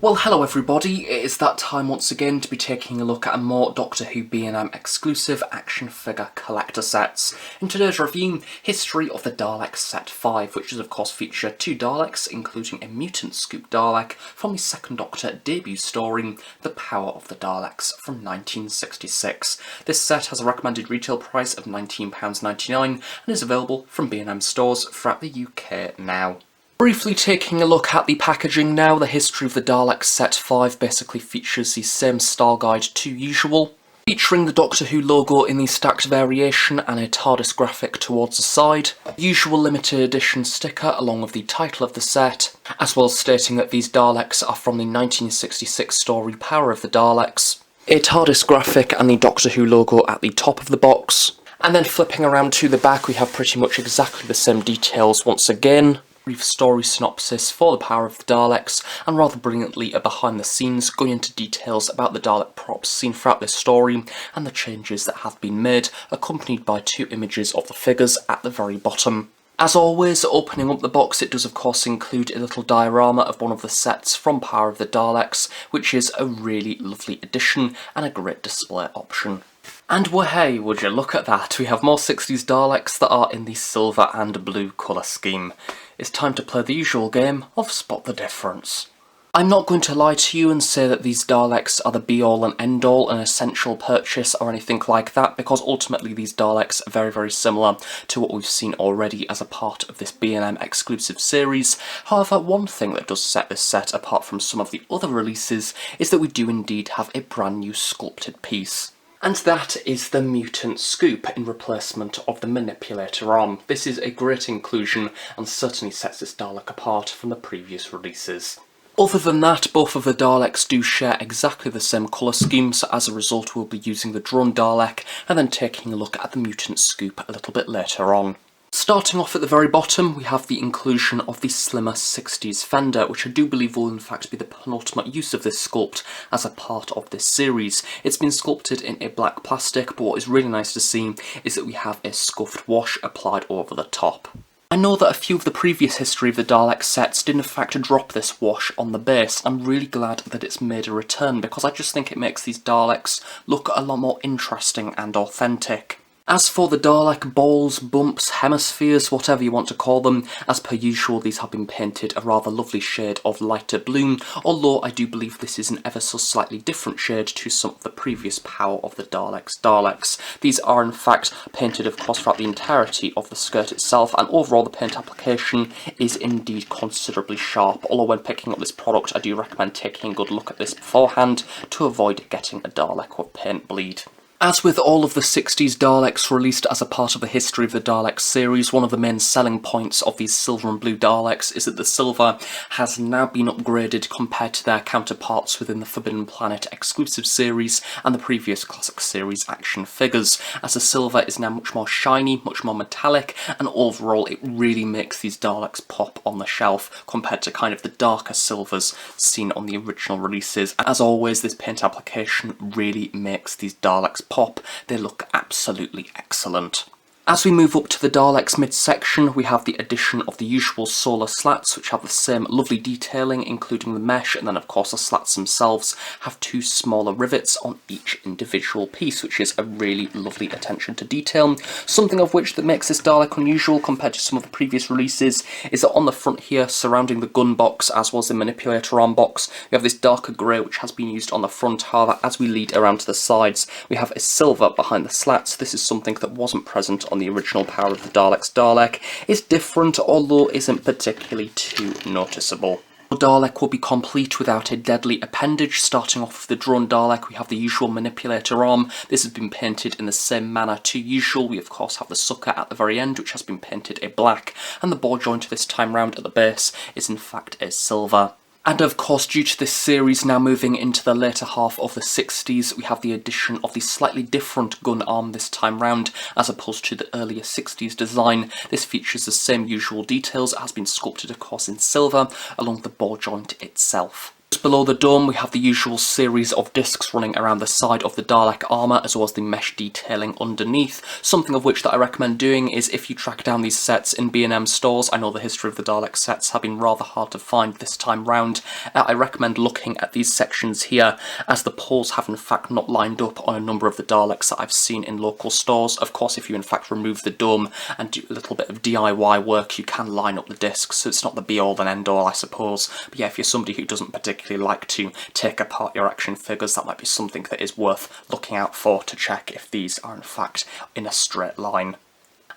Well, hello everybody, it is that time once again to be taking a look at a more Doctor Who B&M exclusive action figure collector sets. In today's review, History of the Daleks Set 5, which does of course feature 2 Daleks, including a mutant scoop Dalek from the second Doctor debut story, The Power of the Daleks from 1966. This set has a recommended retail price of £19.99 and is available from B&M stores throughout the UK now. Briefly taking a look at the packaging now, the History of the Daleks Set 5 basically features the same style guide to usual, featuring the Doctor Who logo in the stacked variation and a TARDIS graphic towards the side, the usual limited edition sticker along with the title of the set, as well as stating that these Daleks are from the 1966 story Power of the Daleks, a TARDIS graphic and the Doctor Who logo at the top of the box, and then flipping around to the back we have pretty much exactly the same details once again. Brief story synopsis for The Power of the Daleks, and rather brilliantly a behind the scenes going into details about the Dalek props seen throughout this story and the changes that have been made, accompanied by 2 images of the figures at the very bottom. As always, opening up the box it does of course include a little diorama of one of the sets from Power of the Daleks, which is a really lovely addition and a great display option. And well, hey, would you look at that, we have more 60s Daleks that are in the silver and blue colour scheme. It's time to play the usual game of Spot the Difference. I'm not going to lie to you and say that these Daleks are the be-all and end-all, an essential purchase or anything like that, because ultimately these Daleks are very similar to what we've seen already as a part of this B&M exclusive series. However, one thing that does set this set apart from some of the other releases is that we do indeed have a brand new sculpted piece. And that is the Mutant Scoop in replacement of the Manipulator arm. This is a great inclusion and certainly sets this Dalek apart from the previous releases. Other than that, both of the Daleks do share exactly the same colour scheme, so as a result we'll be using the Drone Dalek and then taking a look at the Mutant Scoop a little bit later on. Starting off at the very bottom, we have the inclusion of the slimmer 60s fender, which I do believe will in fact be the penultimate use of this sculpt as a part of this series. It's been sculpted in a black plastic, but what is really nice to see is that we have a scuffed wash applied over the top. I know that a few of the previous History of the Daleks sets did in fact drop this wash on the base. I'm really glad that it's made a return because I just think it makes these Daleks look a lot more interesting and authentic. As for the Dalek balls, bumps, hemispheres, whatever you want to call them, as per usual these have been painted a rather lovely shade of lighter blue, although I do believe this is an ever so slightly different shade to some of the previous Power of the Daleks. These are in fact painted of course throughout the entirety of the skirt itself, and overall the paint application is indeed considerably sharp, although when picking up this product I do recommend taking a good look at this beforehand to avoid getting a Dalek with paint bleed. As with all of the 60s Daleks released as a part of the History of the Daleks series, one of the main selling points of these silver and blue Daleks is that the silver has now been upgraded compared to their counterparts within the Forbidden Planet exclusive series and the previous classic series action figures, as the silver is now much more shiny, much more metallic, and overall it really makes these Daleks pop on the shelf compared to kind of the darker silvers seen on the original releases. As always, this paint application really makes these Daleks pop. They look absolutely excellent. As we move up to the Daleks midsection, we have the addition of the usual solar slats, which have the same lovely detailing, including the mesh, and then of course the slats themselves have 2 smaller rivets on each individual piece, which is a really lovely attention to detail. Something of which that makes this Dalek unusual compared to some of the previous releases is that on the front here, surrounding the gun box, as well as the Manipulator arm box, we have this darker grey which has been used on the front. However, as we lead around to the sides, we have a silver behind the slats. This is something that wasn't present on the original Power of the Daleks Dalek. Is different, although isn't particularly too noticeable. The Dalek will be complete without a deadly appendage. Starting off with the Drone Dalek, we have the usual Manipulator arm. This has been painted in the same manner to usual. We of course have the sucker at the very end, which has been painted a black, and the ball joint this time round at the base is in fact a silver. And of course, due to this series now moving into the later half of the 60s, we have the addition of the slightly different gun arm this time round, as opposed to the earlier 60s design. This features the same usual details. It has been sculpted of course in silver, along with the ball joint itself. below the dome, we have the usual series of discs running around the side of the Dalek armour, as well as the mesh detailing underneath. Something of which that I recommend doing is if you track down these sets in B&M stores. I know the history of the Dalek sets have been rather hard to find this time round. I recommend looking at these sections here, as the poles have in fact not lined up on a number of the Daleks that I've seen in local stores. Of course, if you in fact remove the dome and do a little bit of DIY work, you can line up the discs, so it's not the be-all and end-all, I suppose. But yeah, if you're somebody who doesn't particularly like to take apart your action figures, that might be something that is worth looking out for to check if these are in fact in a straight line.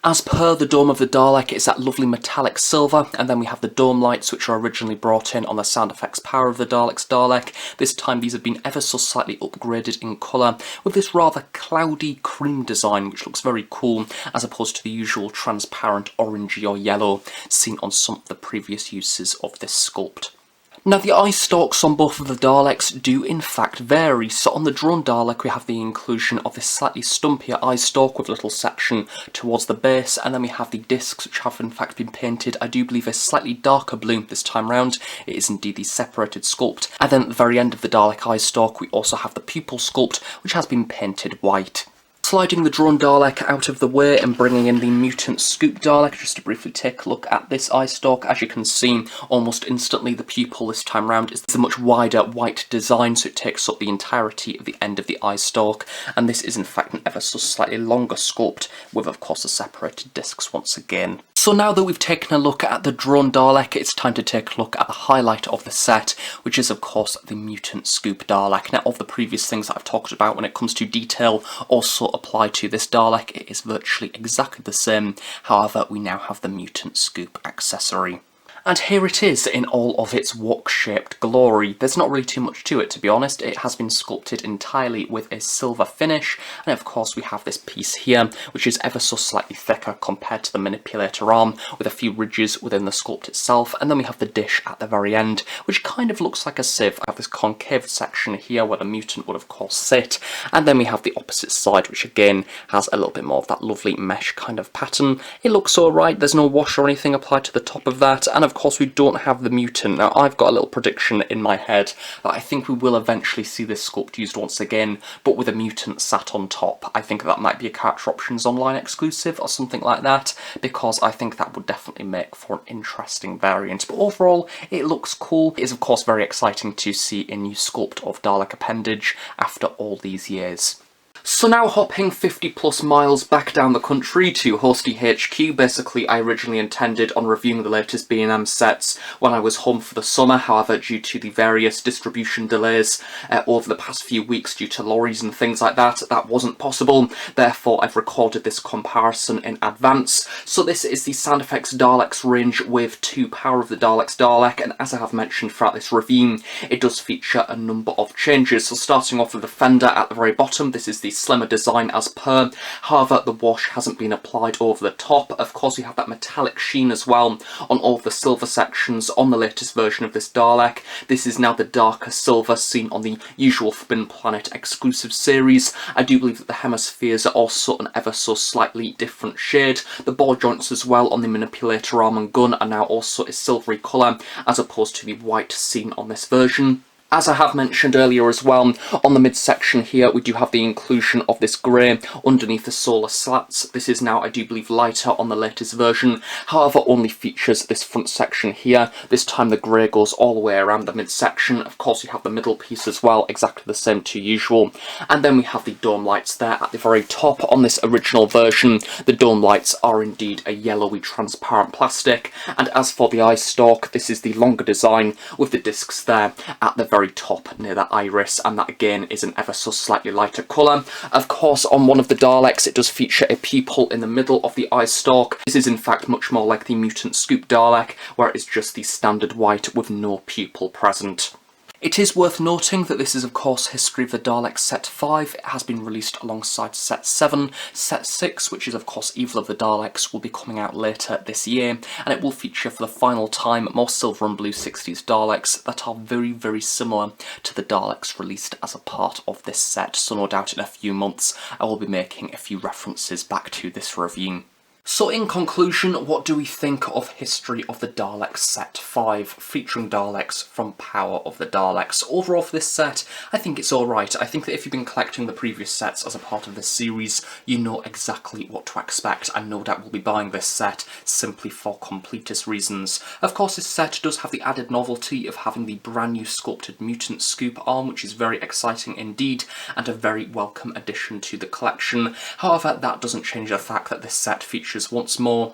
As per the dome of the Dalek, it's that lovely metallic silver, and then we have the dome lights which were originally brought in on the sound effects Power of the Daleks Dalek. This time these have been ever so slightly upgraded in colour, with this rather cloudy cream design which looks very cool, as opposed to the usual transparent orangey or yellow seen on some of the previous uses of this sculpt. Now the eye stalks on both of the Daleks do in fact vary. So on the drone Dalek we have the inclusion of this slightly stumpier eye stalk with a little section towards the base, and then we have the discs which have in fact been painted, I do believe, a slightly darker blue this time round. It is indeed the separated sculpt. And then at the very end of the Dalek eye stalk we also have the pupil sculpt which has been painted white. Sliding the drone Dalek out of the way and bringing in the Mutant Scoop Dalek, just to briefly take a look at this eye stalk. As you can see, almost instantly the pupil this time round is a much wider white design, so it takes up the entirety of the end of the eye stalk, and this is in fact an ever so slightly longer sculpt, with of course the separated discs once again. So now that we've taken a look at the drone Dalek, it's time to take a look at the highlight of the set, which is of course the Mutant Scoop Dalek. Now, of the previous things that I've talked about when it comes to detail also apply to this Dalek, it is virtually exactly the same. However, we now have the Mutant Scoop accessory. And here it is in all of its wok-shaped glory. There's not really too much to it, to be honest. It has been sculpted entirely with a silver finish, and of course we have this piece here, which is ever so slightly thicker compared to the manipulator arm, with a few ridges within the sculpt itself, and then we have the dish at the very end, which kind of looks like a sieve. I have this concave section here where the mutant would of course sit, and then we have the opposite side, which again has a little bit more of that lovely mesh kind of pattern. It looks alright, there's no wash or anything applied to the top of that, and of course we don't have the mutant. Now I've got a little prediction in my head that I think we will eventually see this sculpt used once again, but with a mutant sat on top. I think that might be a Character Options Online exclusive or something like that, because I think that would definitely make for an interesting variant. But overall it looks cool. It is of course very exciting to see a new sculpt of Dalek appendage after all these years. So now hopping 50 plus miles back down the country to Hosty HQ. Basically I originally intended on reviewing the latest B&M sets when I was home for the summer, however due to the various distribution delays over the past few weeks due to lorries and things like that, that wasn't possible. Therefore I've recorded this comparison in advance. So this is the Sound Effects Daleks range with 2 Power of the Daleks Dalek, and as I have mentioned throughout this review, it does feature a number of changes. So starting off with the fender at the very bottom, this is the slimmer design as per, however the wash hasn't been applied over the top. Of course we have that metallic sheen as well on all of the silver sections on the latest version of this Dalek. This is now the darker silver seen on the usual Forbidden Planet exclusive series. I do believe that the hemispheres are also an ever so slightly different shade. The ball joints as well on the manipulator arm and gun are now also a silvery colour, as opposed to the white seen on this version. As I have mentioned earlier as well, on the midsection here we do have the inclusion of this grey underneath the solar slats. This is now, I do believe, lighter on the latest version, however only features this front section here. This time the grey goes all the way around the midsection. Of course you have the middle piece as well, exactly the same to usual. And then we have the dome lights there at the very top. On this original version, the dome lights are indeed a yellowy transparent plastic. And as for the eye stalk, this is the longer design with the discs there at the very top near the iris, and that again is an ever so slightly lighter colour. Of course on one of the Daleks it does feature a pupil in the middle of the eye stalk. This is in fact much more like the Mutant Scoop Dalek, where it is just the standard white with no pupil present. It is worth noting that this is of course History of the Daleks Set 5. It has been released alongside Set 7. Set 6, which is of course Evil of the Daleks, will be coming out later this year, and it will feature for the final time more silver and blue 60s Daleks that are very, very similar to the Daleks released as a part of this set, so no doubt in a few months I will be making a few references back to this review. So in conclusion, what do we think of History of the Daleks Set 5, featuring Daleks from Power of the Daleks? Overall for this set, I think it's alright. I think that if you've been collecting the previous sets as a part of this series, you know exactly what to expect, and no doubt will be buying this set simply for completist reasons. Of course, this set does have the added novelty of having the brand new sculpted Mutant scoop arm, which is very exciting indeed, and a very welcome addition to the collection. However, that doesn't change the fact that this set features once more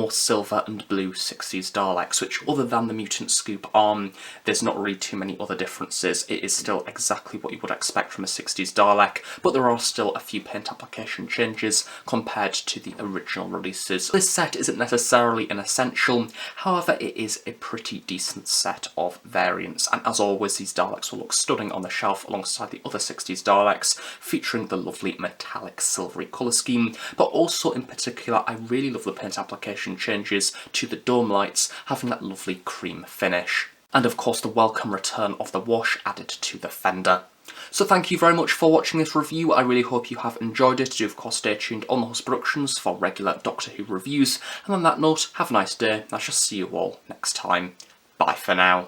silver and blue 60s Daleks, which other than the Mutant scoop arm, there's not really too many other differences. It is still exactly what you would expect from a 60s Dalek, but there are still a few paint application changes compared to the original releases. This set isn't necessarily an essential, however it is a pretty decent set of variants, and as always these Daleks will look stunning on the shelf alongside the other 60s Daleks, featuring the lovely metallic silvery colour scheme, but also in particular I really love the paint application changes to the dome lights, having that lovely cream finish. And of course the welcome return of the wash added to the fender. So thank you very much for watching this review. I really hope you have enjoyed it. Do of course stay tuned on the Host Productions for regular Doctor Who reviews. And on that note, have a nice day. I shall see you all next time. Bye for now.